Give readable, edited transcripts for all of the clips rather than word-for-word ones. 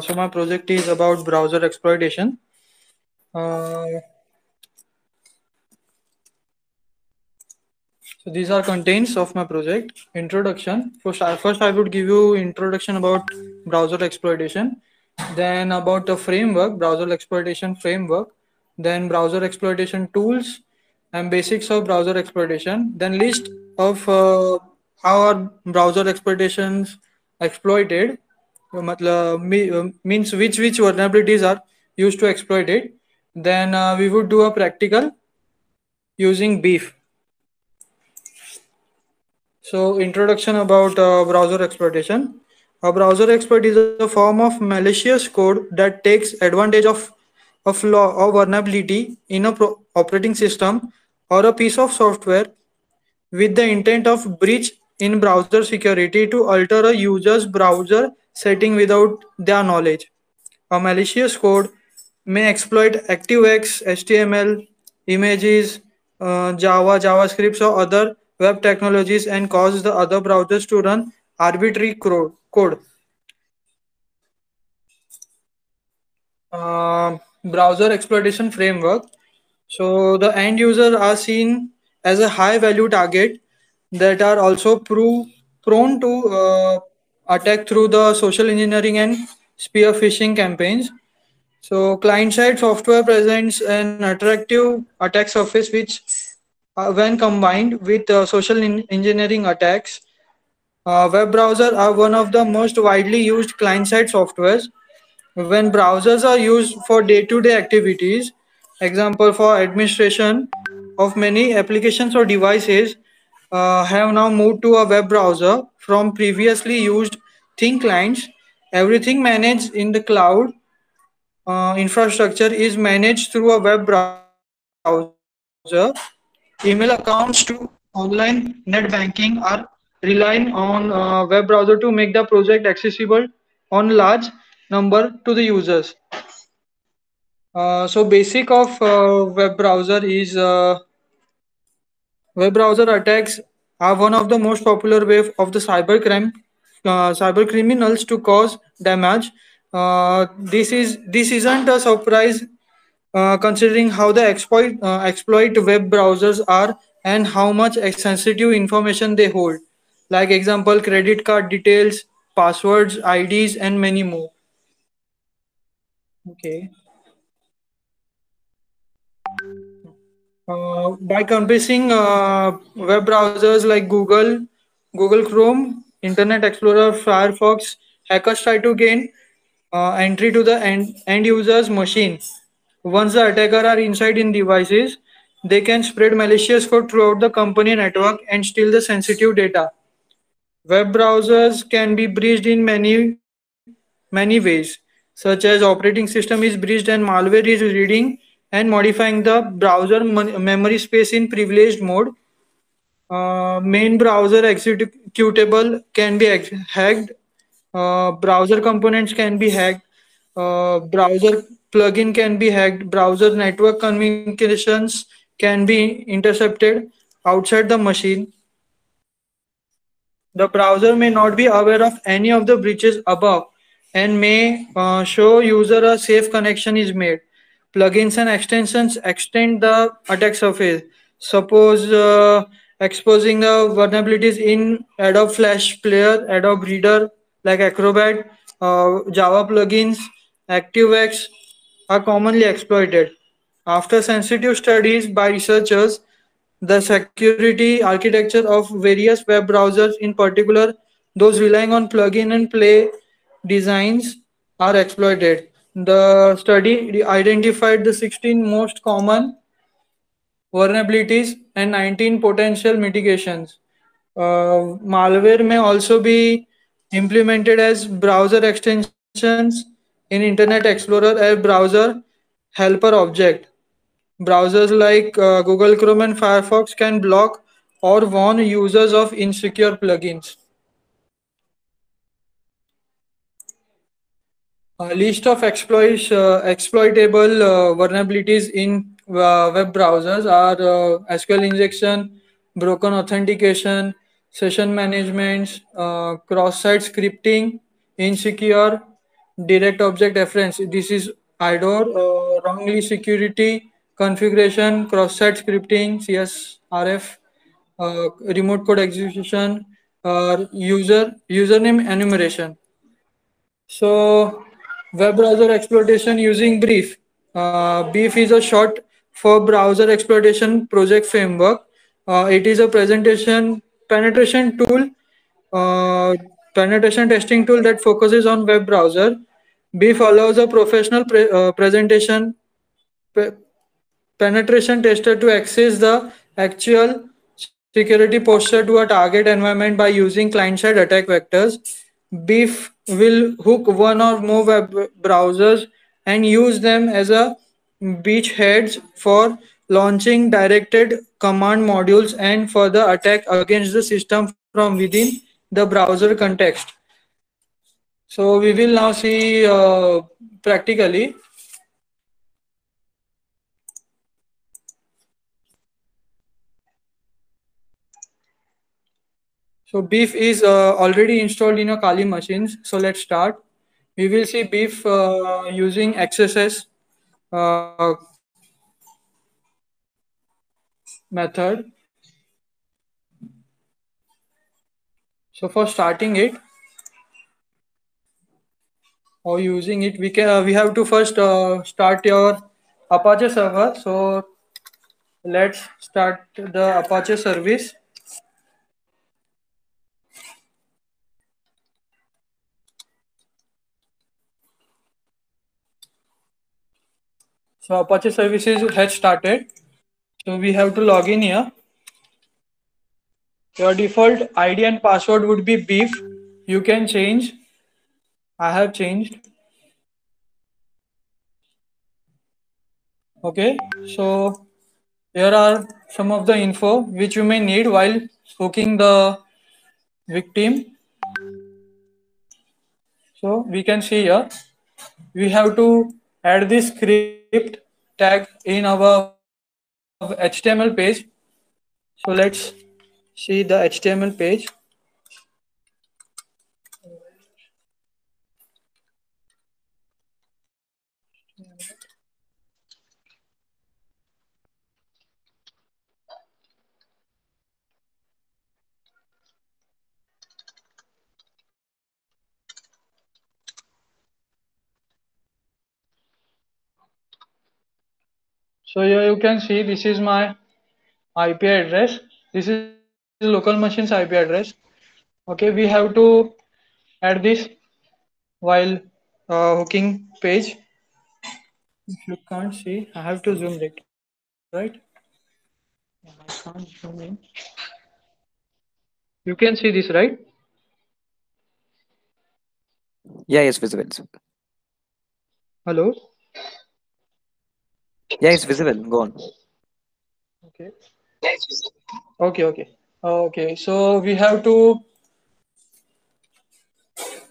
So my project is about browser exploitation. Uh, so these are contents of my project. Introduction. First I would give you introduction about browser exploitation. Then about the framework, browser exploitation framework. Then browser exploitation tools and basics of browser exploitation. Then list of how are browser exploitations exploited. मतलब means which vulnerabilities are used to exploit it. Then we would do a practical using beef. So introduction about browser exploitation. A browser exploit is a form of malicious code that takes advantage of flaw or vulnerability in a operating system or a piece of software with the intent of breach in browser security to alter a user's browser setting without their knowledge. A malicious code may exploit ActiveX, HTML, images, Java, JavaScript, or other web technologies and cause the other browsers to run arbitrary code. Browser exploitation framework. So the end user are seen as a high value target that are also prone to attack through the social engineering and spear phishing campaigns. So client-side software presents an attractive attack surface which, when combined with engineering attacks, web browsers are one of the most widely used client-side softwares. When browsers are used for day-to-day activities, example for administration of many applications or devices, have now moved to a web browser from previously used thin clients. Everything managed in the cloud infrastructure is managed through a web browser. Email accounts to online net banking are relying on web browser to make the project accessible on large number to the users. So basic of web browser is web browser attacks are one of the most popular way of the cyber criminals to cause damage. This isn't a surprise considering how the exploit web browsers are and how much sensitive information they hold. Like example, credit card details, passwords, IDs, and many more. Okay. By compressing web browsers like Google Chrome, Internet Explorer, Firefox, hackers try to gain entry to the end user's machine. Once the attacker are inside in devices, they can spread malicious code throughout the company network and steal the sensitive data. Web browsers can be breached in many ways, such as operating system is breached and malware is reading and modifying the browser memory space in privileged mode. Main browser executable can be hacked. Browser components can be hacked. Browser plugin can be hacked. Browser network communications can be intercepted outside the machine. The browser may not be aware of any of the breaches above and may show user a safe connection is made. Plugins and extensions extend the attack surface. Suppose exposing the vulnerabilities in Adobe Flash Player, Adobe Reader like Acrobat, Java plugins, ActiveX are commonly exploited. After sensitive studies by researchers, the security architecture of various web browsers, in particular those relying on plug-in and play designs, are exploited. The study identified the 16 most common vulnerabilities and 19 potential mitigations. Malware may also be implemented as browser extensions in Internet Explorer or browser helper object. Browsers like Google Chrome and Firefox can block or warn users of insecure plugins. A list of exploitable vulnerabilities in web browsers are SQL injection, broken authentication, session management, cross-site scripting, insecure direct object reference. This is IDOR, wrongly security configuration, cross-site scripting, CSRF, remote code execution, username enumeration. So, web browser exploitation using Brief. Brief is a short for browser exploitation project framework. It is a presentation penetration tool, uh, penetration testing tool that focuses on web browser. Brief allows a professional presentation pe- penetration tester to access the actual security posture to a target environment by using client-side attack vectors. Beef will hook one or more web browsers and use them as a beachheads for launching directed command modules and further attack against the system from within the browser context. So we will now see practically. So Beef is already installed in your Kali machines. So let's start. We will see Beef using XSS uh, method. So for starting it or using it, we have to first start your Apache server. So let's start the Apache service. So Apache services has started. So we have to log in here. Your default ID and password would be Beef. You can change. I have changed. Okay. So here are some of the info which you may need while hooking the victim. So we can see here we have to add this script tag in our HTML page. So let's see the HTML page. So here you can see this is my IP address. This is local machine's IP address. Okay, we have to add this while hooking page. If you can't see, I have to zoom it, right? I can't zoom in. You can see this, right? Yeah, it's visible. It's visible. Hello. Yeah, it's visible. Go on. Okay. Okay. So we have to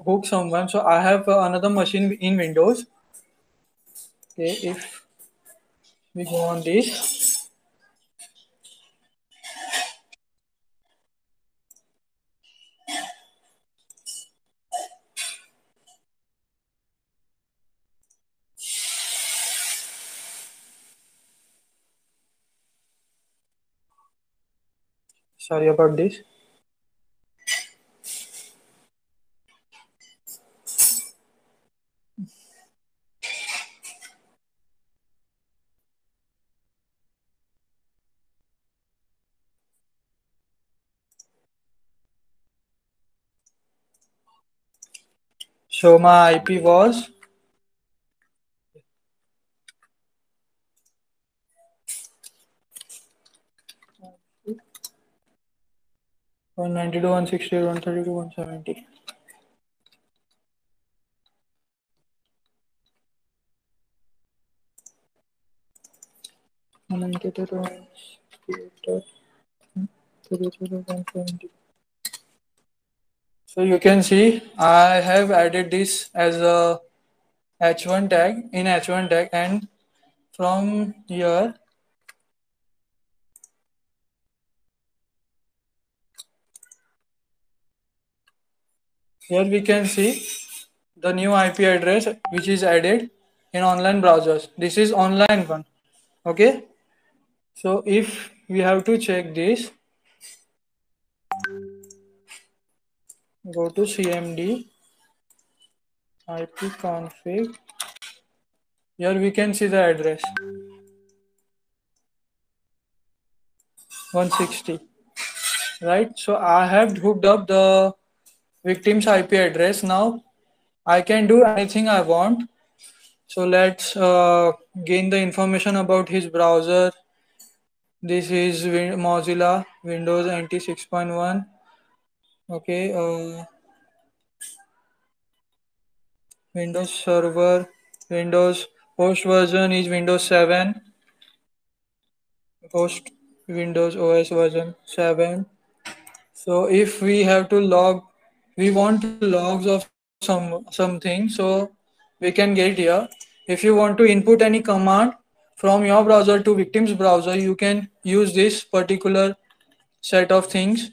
hook someone. So I have another machine in Windows. Okay. If we go on this, sorry about this. So my IP was 192, 160, 132, 170. 192, 170. So you can see I have added this as a H1 tag in H1 tag, and from here we can see the new IP address which is added in online browsers. This is online one. Okay. So if we have to check this, go to CMD ipconfig. Here we can see the address 160. Right. So I have hooked up the victim's IP address. Now I can do anything I want. So let's gain the information about his browser. This is Mozilla Windows NT 6.1. Okay, Windows Server, Windows host version is Windows 7, host Windows OS version 7. So if we have to log, we want logs of something, so we can get here. If you want to input any command from your browser to victim's browser, you can use this particular set of things.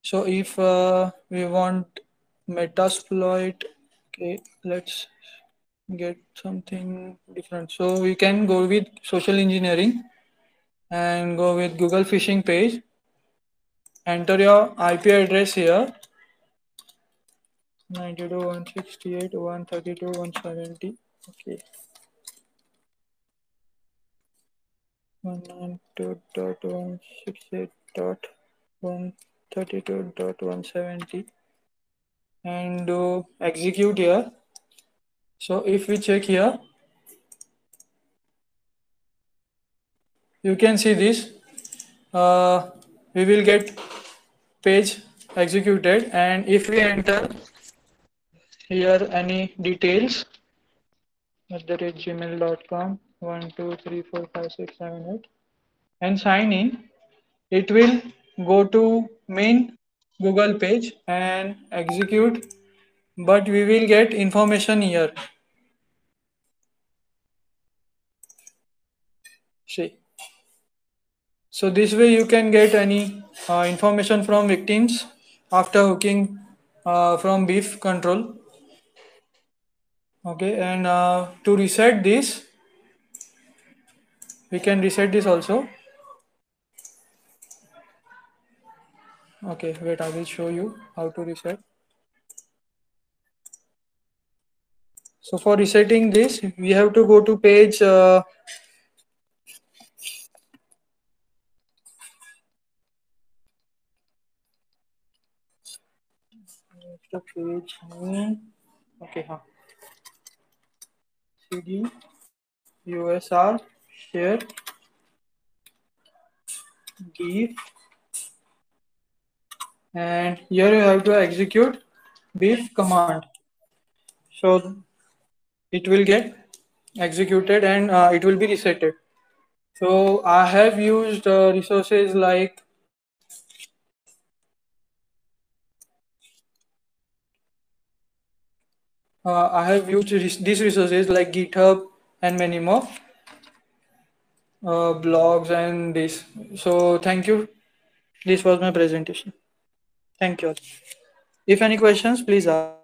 So if we want Metasploit, okay, let's get something different. So we can go with social engineering and go with Google phishing page. Enter your IP address here 92.168.132.170. Okay, 192.168.132.170 and do execute here. So if we check here, you can see this. We will get page executed, and if we enter here any details at the rate gmail.com 1234567 and sign in, it will go to main Google page and execute, but we will get information here. See, so this way you can get any information from victims after hooking from beef control. Okay, and to reset this, we can reset this also. Okay, wait, I will show you how to reset. So for resetting this, we have to go to page the page name. Okay, cd usr share beef, and here you have to execute beef command. So it will get executed and it will be resetted. So I have used resources like I have used these resources like GitHub and many more blogs and this. So thank you. This was my presentation. Thank you. If any questions, please ask.